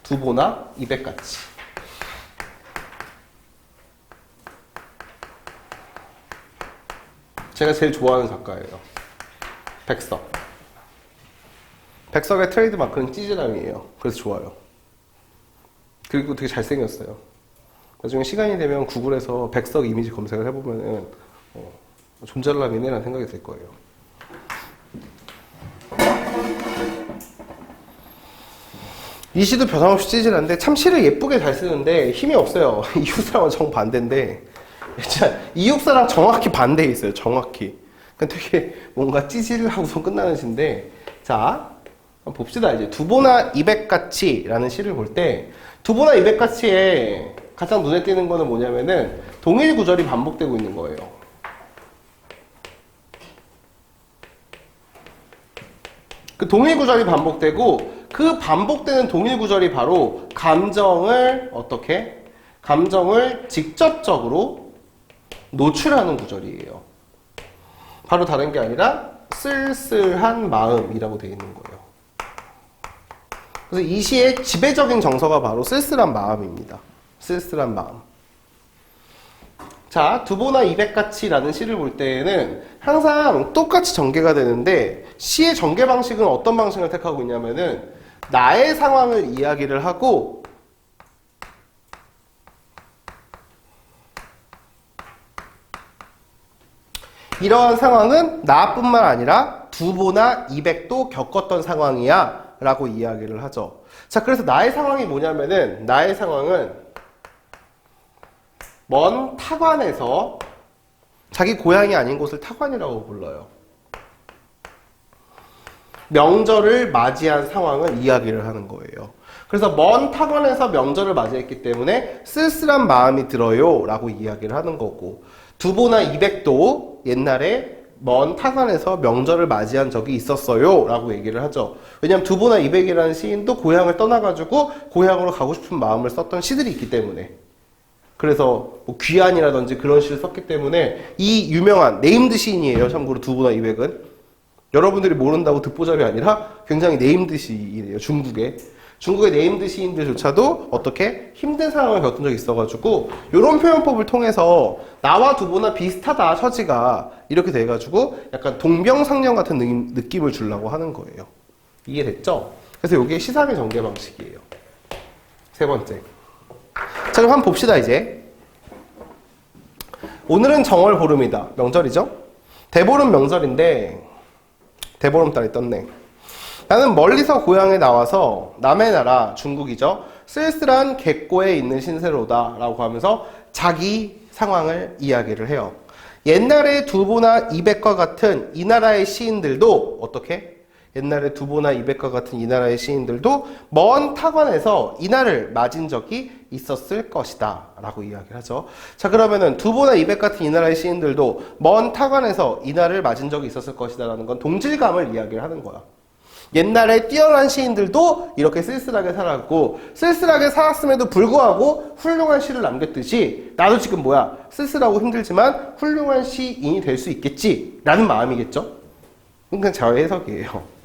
두보나 이백같이. 제가 제일 좋아하는 작가예요. 백석. 백석의 트레이드 마크는 찌질함이에요. 그래서 좋아요. 그리고 되게 잘생겼어요. 나중에 시간이 되면 구글에서 백석 이미지 검색을 해보면은 존잘남이네 라는 생각이 들 거예요. 이 시도 변함없이 찌질한데 참 시를 예쁘게 잘 쓰는데 힘이 없어요. 이육사랑은 정반대인데 진짜 이육사랑 정확히 반대에 있어요. 정확히. 그러니까 되게 뭔가 찌질하고서 끝나는 시인데, 자 한번 봅시다. 이제 두보나 이백같이 라는 시를 볼 때 두보나 이백같이에 가장 눈에 띄는 거는 뭐냐면은 동일 구절이 반복되고 있는 거예요. 그 동일 구절이 반복되고 그 반복되는 동일 구절이 바로 감정을 어떻게? 감정을 직접적으로 노출하는 구절이에요. 바로 다른 게 아니라 쓸쓸한 마음이라고 되어 있는 거예요. 그래서 이 시의 지배적인 정서가 바로 쓸쓸한 마음입니다. 쓸쓸한 마음. 자, 두보나 이백같이 라는 시를 볼 때에는 항상 똑같이 전개가 되는데 시의 전개 방식은 어떤 방식을 택하고 있냐면은 나의 상황을 이야기를 하고 이러한 상황은 나뿐만 아니라 두보나 이백도 겪었던 상황이야 라고 이야기를 하죠. 자, 그래서 나의 상황이 뭐냐면은 나의 상황은 먼 타관에서 자기 고향이 아닌 곳을 타관이라고 불러요. 명절을 맞이한 상황을 이야기를 하는 거예요. 그래서 먼 타관에서 명절을 맞이했기 때문에 쓸쓸한 마음이 들어요 라고 이야기를 하는 거고, 두보나 이백도 옛날에 먼 타관에서 명절을 맞이한 적이 있었어요 라고 얘기를 하죠. 왜냐하면 두보나 이백이라는 시인도 고향을 떠나가지고 고향으로 가고 싶은 마음을 썼던 시들이 있기 때문에, 그래서 뭐 귀환이라든지 그런 시를 썼기 때문에 이 유명한 네임드 시인이에요. 참고로 두보나 이백은 여러분들이 모른다고 듣보잡이 아니라 굉장히 네임드 시인이에요. 중국의 네임드 시인들조차도 어떻게 힘든 상황을 겪은 적이 있어가지고 이런 표현법을 통해서 나와 두보나 비슷하다 처지가 이렇게 돼가지고 약간 동병상련 같은 느낌을 주려고 하는 거예요. 이해됐죠? 그래서 이게 시상의 전개 방식이에요. 세 번째. 자, 그럼 한번 봅시다. 이제 오늘은 정월보름이다. 명절이죠? 대보름 명절인데 대보름달이 떴네. 나는 멀리서 고향에 나와서 남의 나라 중국이죠. 쓸쓸한 객고에 있는 신세로다 라고 하면서 자기 상황을 이야기를 해요. 옛날에 두보나 이백과 같은 이 나라의 시인들도 어떻게? 옛날에 두보나 이백과 같은 이 나라의 시인들도 먼 타관에서 이날을 맞은 적이 있었을 것이다 라고 이야기를 하죠. 자, 그러면은 두보나 이백 같은 이 나라의 시인들도 먼 타관에서 이날을 맞은 적이 있었을 것이다 라는 건 동질감을 이야기를 하는 거야. 옛날에 뛰어난 시인들도 이렇게 쓸쓸하게 살았고 쓸쓸하게 살았음에도 불구하고 훌륭한 시를 남겼듯이 나도 지금 뭐야? 쓸쓸하고 힘들지만 훌륭한 시인이 될 수 있겠지 라는 마음이겠죠? 그냥 자의 해석이에요.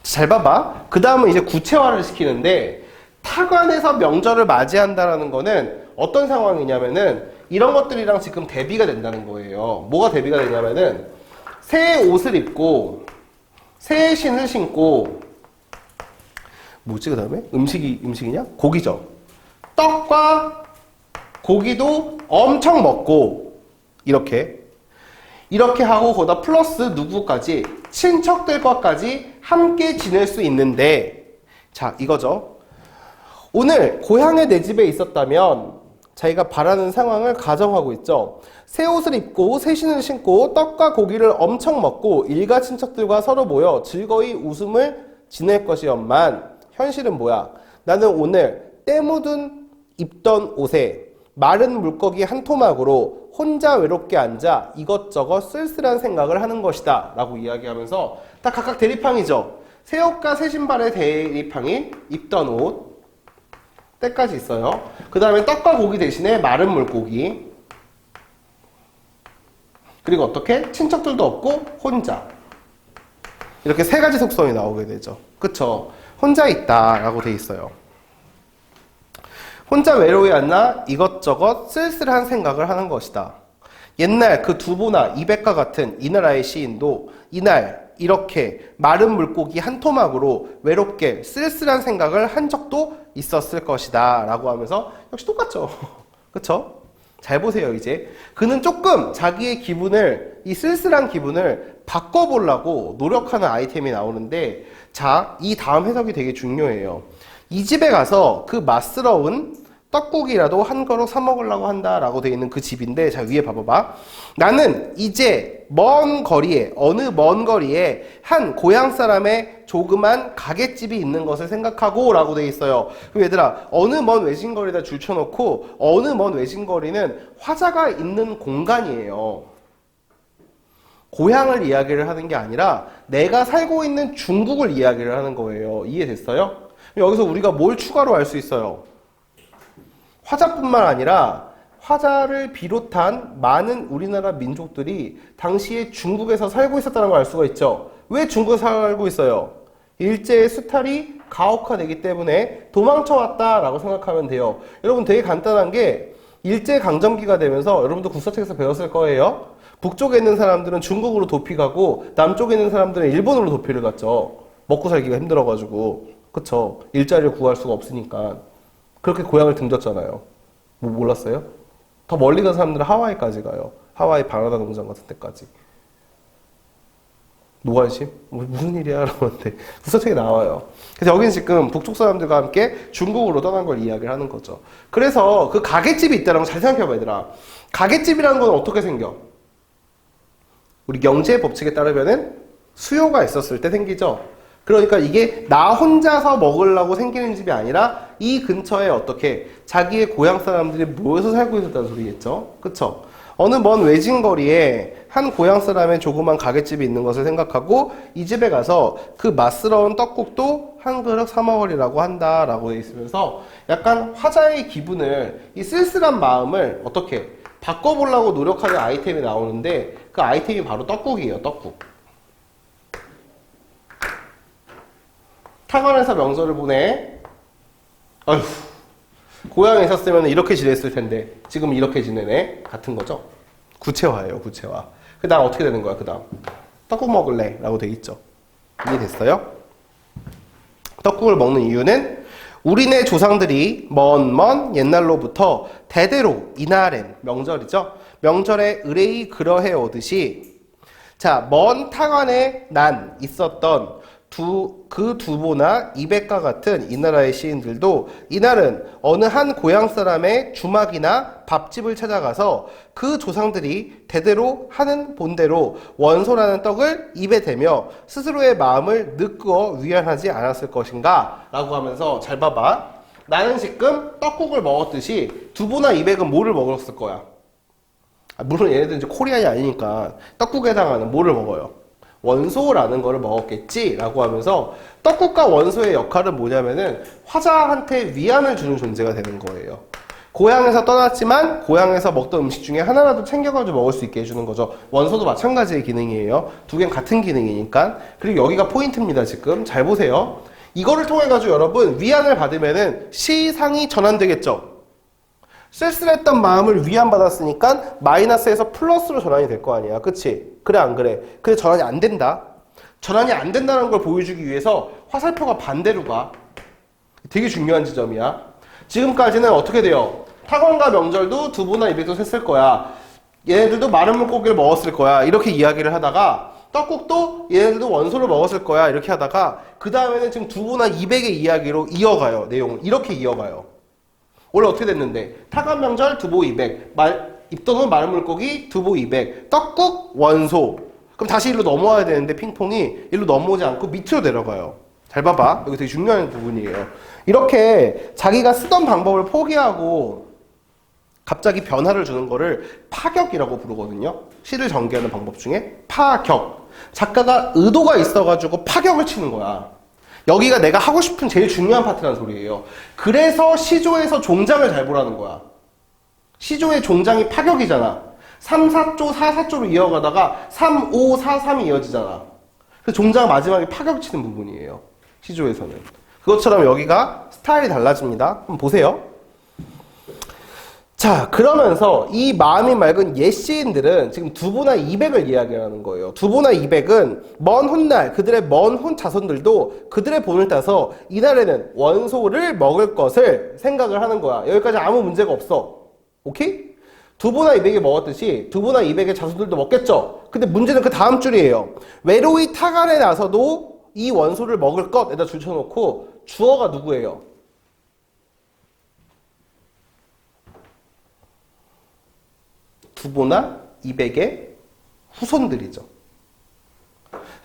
잘 봐봐. 그 다음은 이제 구체화를 시키는데 타관에서 명절을 맞이한다라는 거는 어떤 상황이냐면은 이런 것들이랑 지금 대비가 된다는 거예요. 뭐가 대비가 되냐면은 새 옷을 입고 새 신을 신고 뭐지 그 다음에? 음식이냐? 고기죠. 떡과 고기도 엄청 먹고 이렇게 하고 거기다 플러스 누구까지 친척들과까지 함께 지낼 수 있는데, 자 이거죠. 오늘 고향에 내 집에 있었다면 자기가 바라는 상황을 가정하고 있죠. 새 옷을 입고 새 신을 신고 떡과 고기를 엄청 먹고 일가 친척들과 서로 모여 즐거이 웃음을 지낼 것이었만 현실은 뭐야? 나는 오늘 때 묻은 입던 옷에 마른 물고기 한 토막으로 혼자 외롭게 앉아 이것저것 쓸쓸한 생각을 하는 것이다 라고 이야기하면서 다 각각 대립항이죠. 새 옷과 새 신발의 대립항인 입던 옷 때까지 있어요. 그 다음에 떡과 고기 대신에 마른 물고기, 그리고 어떻게? 친척들도 없고 혼자. 이렇게 세 가지 속성이 나오게 되죠. 그쵸? 혼자 있다 라고 돼 있어요. 혼자 외로이 앉아 이것저것 쓸쓸한 생각을 하는 것이다. 옛날 그 두보나 이백과 같은 이 나라의 시인도 이날 이렇게 마른 물고기 한 토막으로 외롭게 쓸쓸한 생각을 한 적도 있었을 것이다 라고 하면서 역시 똑같죠. 그쵸? 잘 보세요. 이제 그는 조금 자기의 기분을, 이 쓸쓸한 기분을 바꿔보려고 노력하는 아이템이 나오는데, 자, 이 다음 해석이 되게 중요해요. 이 집에 가서 그 맛스러운 떡국이라도 한 그릇 사 먹으려고 한다라고 되어 있는 그 집인데, 자, 위에 봐봐봐. 나는 이제 먼 거리에, 어느 먼 거리에 한 고향 사람의 조그만 가게집이 있는 것을 생각하고 라고 되어 있어요. 그럼 얘들아, 어느 먼 외진거리에다 줄 쳐놓고, 어느 먼 외진거리는 화자가 있는 공간이에요. 고향을 이야기를 하는 게 아니라 내가 살고 있는 중국을 이야기를 하는 거예요. 이해됐어요? 여기서 우리가 뭘 추가로 알 수 있어요? 화자뿐만 아니라 화자를 비롯한 많은 우리나라 민족들이 당시에 중국에서 살고 있었다는 걸 알 수가 있죠. 왜 중국에서 살고 있어요? 일제의 수탈이 가혹화되기 때문에 도망쳐왔다라고 생각하면 돼요. 여러분 되게 간단한 게, 일제강점기가 되면서 여러분도 국사책에서 배웠을 거예요. 북쪽에 있는 사람들은 중국으로 도피 가고 남쪽에 있는 사람들은 일본으로 도피를 갔죠. 먹고 살기가 힘들어가지고. 그쵸? 일자리를 구할 수가 없으니까. 그렇게 고향을 등졌잖아요. 뭐 몰랐어요? 더 멀리 간 사람들은 하와이까지 가요. 하와이 바나나 농장 같은 데까지. 노관심? 무슨 일이야? 라는데 국사책에 나와요. 그래서 여기는 지금 북쪽 사람들과 함께 중국으로 떠난 걸 이야기를 하는 거죠. 그래서 그 가게집이 있다는 거 잘 생각해봐, 얘들아. 가게집이라는 건 어떻게 생겨? 우리 경제의 법칙에 따르면은 수요가 있었을 때 생기죠. 그러니까 이게 나 혼자서 먹으려고 생기는 집이 아니라 이 근처에 어떻게 자기의 고향 사람들이 모여서 살고 있었다는 소리겠죠. 그쵸? 어느 먼 외진거리에 한 고향 사람의 조그만 가게집이 있는 것을 생각하고 이 집에 가서 그 맛스러운 떡국도 한 그릇 사 먹으리라고 한다라고 되어 있으면서 약간 화자의 기분을, 이 쓸쓸한 마음을 어떻게 바꿔보려고 노력하는 아이템이 나오는데, 그 아이템이 바로 떡국이에요. 떡국. 타관에서 명절을 보내. 어휴, 고향에 있었으면 이렇게 지냈을 텐데 지금 이렇게 지내네. 같은 거죠. 구체화예요. 구체화. 그 다음 어떻게 되는 거야? 그 다음 떡국 먹을래? 라고 돼 있죠. 이해됐어요? 떡국을 먹는 이유는 우리네 조상들이 먼 옛날로부터 대대로 이날엔, 명절이죠. 명절에 의뢰이 그러해 오듯이, 자, 먼 타관에 난 있었던 그 두보나 이백과 같은 이 나라의 시인들도 이날은 어느 한 고향 사람의 주막이나 밥집을 찾아가서 그 조상들이 대대로 하는 본대로 원소라는 떡을 입에 대며 스스로의 마음을 느끼어 위안하지 않았을 것인가 라고 하면서, 잘 봐봐. 나는 지금 떡국을 먹었듯이 두보나 이백은 뭐를 먹었을 거야? 물론 얘네들은 이제 코리안이 아니니까 떡국에 해당하는 뭐를 먹어요? 원소라는 거를 먹었겠지 라고 하면서, 떡국과 원소의 역할은 뭐냐면은 화자한테 위안을 주는 존재가 되는 거예요. 고향에서 떠났지만 고향에서 먹던 음식 중에 하나라도 챙겨가지고 먹을 수 있게 해주는 거죠. 원소도 마찬가지의 기능이에요. 두 개는 같은 기능이니까. 그리고 여기가 포인트입니다. 지금 잘 보세요. 이거를 통해 가지고 여러분 위안을 받으면은 시상이 전환되겠죠. 쓸쓸했던 마음을 위안받았으니까 마이너스에서 플러스로 전환이 될 거 아니야. 그치? 그래 안 그래? 근데 전환이 안 된다. 전환이 안 된다는 걸 보여주기 위해서 화살표가 반대로 가. 되게 중요한 지점이야. 지금까지는 어떻게 돼요? 타건과 명절도 두부나 이백도 샜을 거야. 얘네들도 마른 물고기를 먹었을 거야. 이렇게 이야기를 하다가 떡국도 얘네들도 원소를 먹었을 거야. 이렇게 하다가 그 다음에는 지금 두부나 이백의 이야기로 이어가요. 내용을 이렇게 이어가요. 원래 어떻게 됐는데 타건 명절 두부 이백, 입도는 마른 물고기 두부 이백, 떡국 원소. 그럼 다시 일로 넘어와야 되는데 핑퐁이 일로 넘어오지 않고 밑으로 내려가요. 잘 봐봐. 여기 되게 중요한 부분이에요. 이렇게 자기가 쓰던 방법을 포기하고 갑자기 변화를 주는 거를 파격이라고 부르거든요. 시를 전개하는 방법 중에 파격. 작가가 의도가 있어가지고 파격을 치는 거야. 여기가 내가 하고 싶은 제일 중요한 파트라는 소리예요. 그래서 시조에서 종장을 잘 보라는 거야. 시조의 종장이 파격이잖아. 3, 4조, 4, 4조로 이어가다가 3, 5, 4, 3이 이어지잖아. 그래서 종장 마지막에 파격 치는 부분이에요. 시조에서는. 그것처럼 여기가 스타일이 달라집니다. 한번 보세요. 자, 그러면서 이 마음이 맑은 옛 시인들은 지금 두보나 이백을 이야기하는 거예요. 두보나 이백은 먼 훗날 그들의 먼 훗 자손들도 그들의 본을 따서 이날에는 원소를 먹을 것을 생각을 하는 거야. 여기까지 아무 문제가 없어. 오케이? 두보나 이백이 먹었듯이 두보나 이백의 자손들도 먹겠죠. 근데 문제는 그 다음 줄이에요. 외로이 타간에 나서도 이 원소를 먹을 것에다 줄쳐놓고 주어가 누구예요? 두보나 이백의 후손들이죠.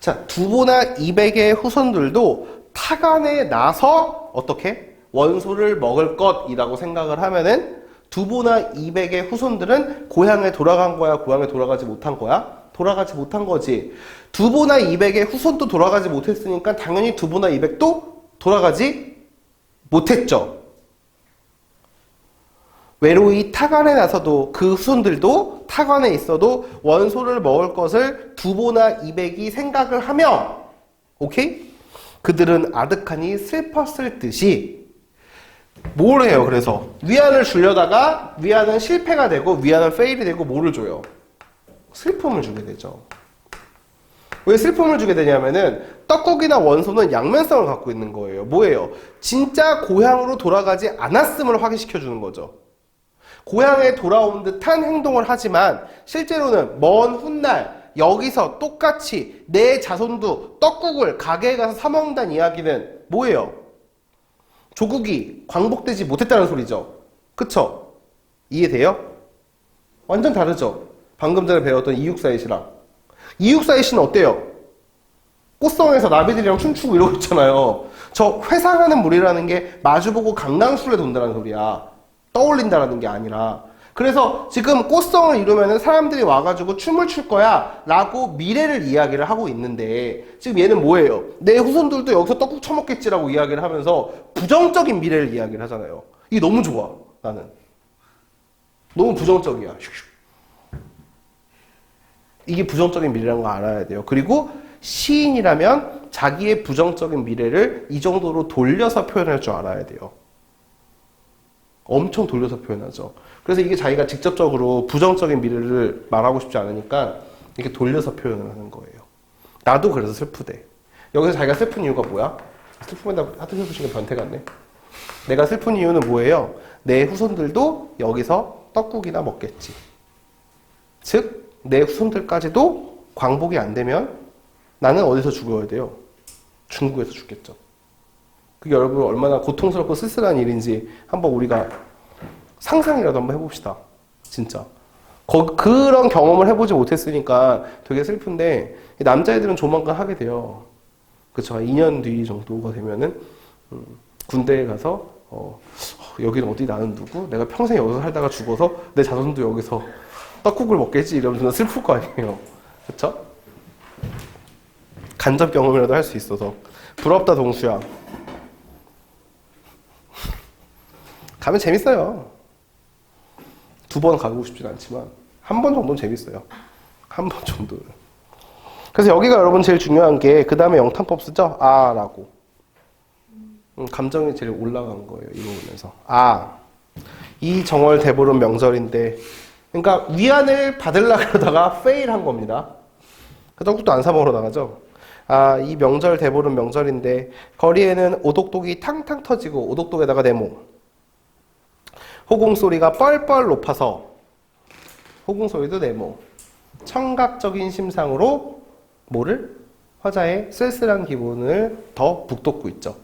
자, 두보나 이백의 후손들도 타간에 나서 어떻게? 원소를 먹을 것이라고 생각을 하면은 두보나 이백의 후손들은 고향에 돌아간 거야? 고향에 돌아가지 못한 거야? 돌아가지 못한 거지. 두보나 이백의 후손도 돌아가지 못했으니까 당연히 두보나 이백도 돌아가지 못했죠. 외로이 타간에 나서도 그 후손들도 타간에 있어도 원소를 먹을 것을 두보나 이백이 생각을 하며, 오케이? 그들은 아득하니 슬펐을 듯이 뭘 해요? 그래서 위안을 주려다가 위안은 실패가 되고 위안은 페일이 되고 뭐를 줘요? 슬픔을 주게 되죠. 왜 슬픔을 주게 되냐면은 떡국이나 원소는 양면성을 갖고 있는 거예요. 뭐예요? 진짜 고향으로 돌아가지 않았음을 확인시켜 주는 거죠. 고향에 돌아온 듯한 행동을 하지만 실제로는 먼 훗날 여기서 똑같이 내 자손도 떡국을 가게에 가서 사 먹는다는 이야기는 뭐예요? 조국이 광복되지 못했다는 소리죠. 그쵸? 이해돼요? 완전 다르죠? 방금 전에 배웠던 이육사이시랑. 이육사이시는 어때요? 꽃성에서 나비들이랑 춤추고 이러고 있잖아요. 저 회상하는 물이라는 게 마주보고 강낭술래 돈다는 소리야. 떠올린다라는 게 아니라. 그래서 지금 꽃성을 이루면은 사람들이 와가지고 춤을 출 거야 라고 미래를 이야기를 하고 있는데 지금 얘는 뭐예요? 내 후손들도 여기서 떡국 처먹겠지라고 이야기를 하면서 부정적인 미래를 이야기를 하잖아요. 이게 너무 좋아. 나는 너무 부정적이야. 이게 부정적인 미래라는 거 알아야 돼요. 그리고 시인이라면 자기의 부정적인 미래를 이 정도로 돌려서 표현할 줄 알아야 돼요. 엄청 돌려서 표현하죠. 그래서 이게 자기가 직접적으로 부정적인 미래를 말하고 싶지 않으니까 이렇게 돌려서 표현을 하는 거예요. 나도 그래서 슬프대. 여기서 자기가 슬픈 이유가 뭐야? 슬픔에다 하트 해보시는 변태 같네. 내가 슬픈 이유는 뭐예요? 내 후손들도 여기서 떡국이나 먹겠지. 즉, 내 후손들까지도 광복이 안 되면 나는 어디서 죽어야 돼요? 중국에서 죽겠죠. 그게 여러분 얼마나 고통스럽고 쓸쓸한 일인지 한번 우리가 상상이라도 한번 해봅시다. 진짜. 그런 경험을 해보지 못했으니까 되게 슬픈데 남자애들은 조만간 하게 돼요. 그쵸? 2년 뒤 정도가 되면은 군대에 가서 여기는 어디 나는 누구? 내가 평생 여기서 살다가 죽어서 내 자손도 여기서 떡국을 먹겠지 이러면서 슬플 거 아니에요. 그쵸? 간접 경험이라도 할 수 있어서 부럽다 동수야. 가면 재밌어요. 2번 가고 싶진 않지만 한 번 정도는 재밌어요. 한 번 정도는. 그래서 여기가 여러분 제일 중요한 게 그 다음에 영탄법 쓰죠? 아라고. 감정이 제일 올라간 거예요. 이거 보면서. 이 정월 대보름 명절인데 그러니까 위안을 받으려고 그러다가 페일한 겁니다. 떡국도 안 사 먹으러 나가죠. 이 명절 대보름 명절인데 거리에는 오독독이 탕탕 터지고 오독독에다가 네모. 호공소리가 뻘뻘 높아서 호공소리도 네모. 청각적인 심상으로 뭐를? 화자의 쓸쓸한 기분을 더 북돋고 있죠.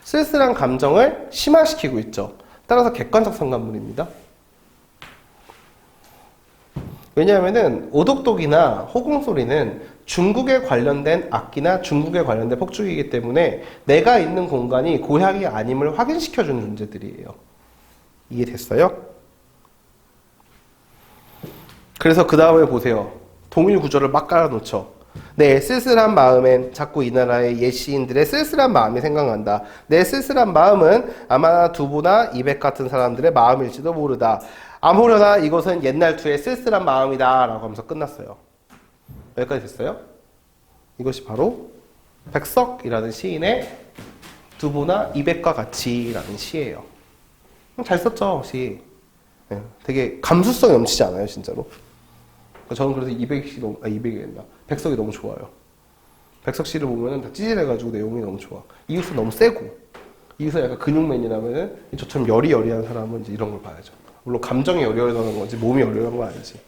쓸쓸한 감정을 심화시키고 있죠. 따라서 객관적 상관문입니다. 왜냐하면은 오독독이나 호공소리는 중국에 관련된 악기나 중국에 관련된 폭죽이기 때문에 내가 있는 공간이 고향이 아님을 확인시켜주는 존재들이에요. 이해됐어요? 그래서 그 다음에 보세요. 동일 구조를 막 깔아놓죠. 내 쓸쓸한 마음엔 자꾸 이 나라의 옛 시인들의 쓸쓸한 마음이 생각난다. 내 쓸쓸한 마음은 아마 두보나 이백 같은 사람들의 마음일지도 모르다. 아무려나 이것은 옛날 투의 쓸쓸한 마음이다 라고 하면서 끝났어요. 여기까지 됐어요? 이것이 바로 백석이라는 시인의 두보나 이백과 같이 라는 시예요. 잘 썼죠, 시. 예, 되게 감수성이 넘치지 않아요, 진짜로. 저는 그래서 200시 너무, 200이 된다. 백석이 너무 좋아요. 백석 씨를 보면은 다 찌질해가지고 내용이 너무 좋아. 이웃은 너무 세고, 이웃은 약간 근육맨이라면은 저처럼 여리여리한 사람은 이제 이런 걸 봐야죠. 물론 감정이 여리여리하는 건지 몸이 여리여리한 건 아니지.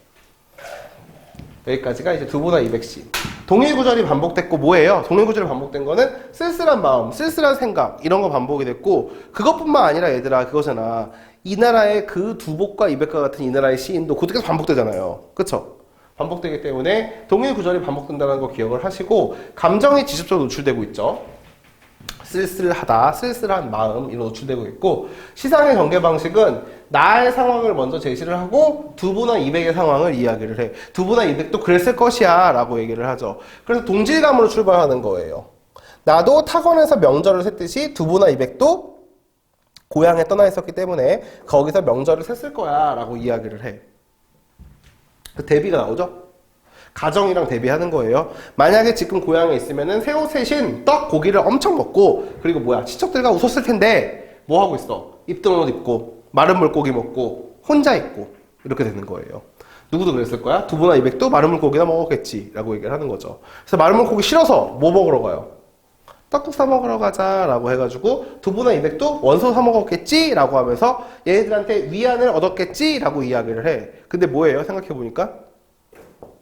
여기까지가 이제 두보다 200시. 동일 구절이 반복됐고 뭐예요? 동일 구절이 반복된 거는 쓸쓸한 마음, 쓸쓸한 생각 이런 거 반복이 됐고 그것뿐만 아니라 얘들아 그거잖아. 이 나라의 그 두복과 이백과 같은 이 나라의 시인도 계속 반복되잖아요. 그쵸? 반복되기 때문에 동일 구절이 반복된다는 거 기억을 하시고 감정이 직접적으로 노출되고 있죠. 쓸쓸하다, 쓸쓸한 마음 이런 노출되고 있고 시상의 전개 방식은 나의 상황을 먼저 제시를 하고 두부나 200의 상황을 이야기를 해. 두부나 200도 그랬을 것이야 라고 얘기를 하죠. 그래서 동질감으로 출발하는 거예요. 나도 타건에서 명절을 셌듯이 두부나 200도 고향에 떠나 있었기 때문에 거기서 명절을 셌을 거야 라고 이야기를 해. 그 대비가 나오죠? 가정이랑 대비하는 거예요. 만약에 지금 고향에 있으면은 새우 세신 떡 고기를 엄청 먹고 그리고 뭐야 친척들과 웃었을 텐데 뭐 하고 있어? 입던 옷 입고 마른 물고기 먹고 혼자 있고 이렇게 되는 거예요. 누구도 그랬을 거야? 두부나 200도 마른 물고기나 먹었겠지 라고 얘기를 하는 거죠. 그래서 마른 물고기 싫어서 뭐 먹으러 가요? 떡국 사 먹으러 가자 라고 해가지고 두부나 200도 원소 사 먹었겠지 라고 하면서 얘네들한테 위안을 얻었겠지 라고 이야기를 해. 근데 뭐예요? 생각해보니까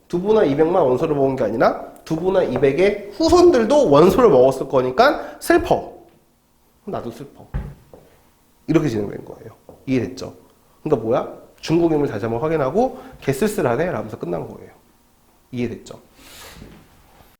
두부나 200만 원소를 먹은 게 아니라 두부나 200의 후손들도 원소를 먹었을 거니까 슬퍼. 나도 슬퍼. 이렇게 진행된 거예요. 이해됐죠? 그러니까 뭐야? 중국임을 다시 한번 확인하고 개쓸쓸하네 라면서 끝난 거예요. 이해됐죠?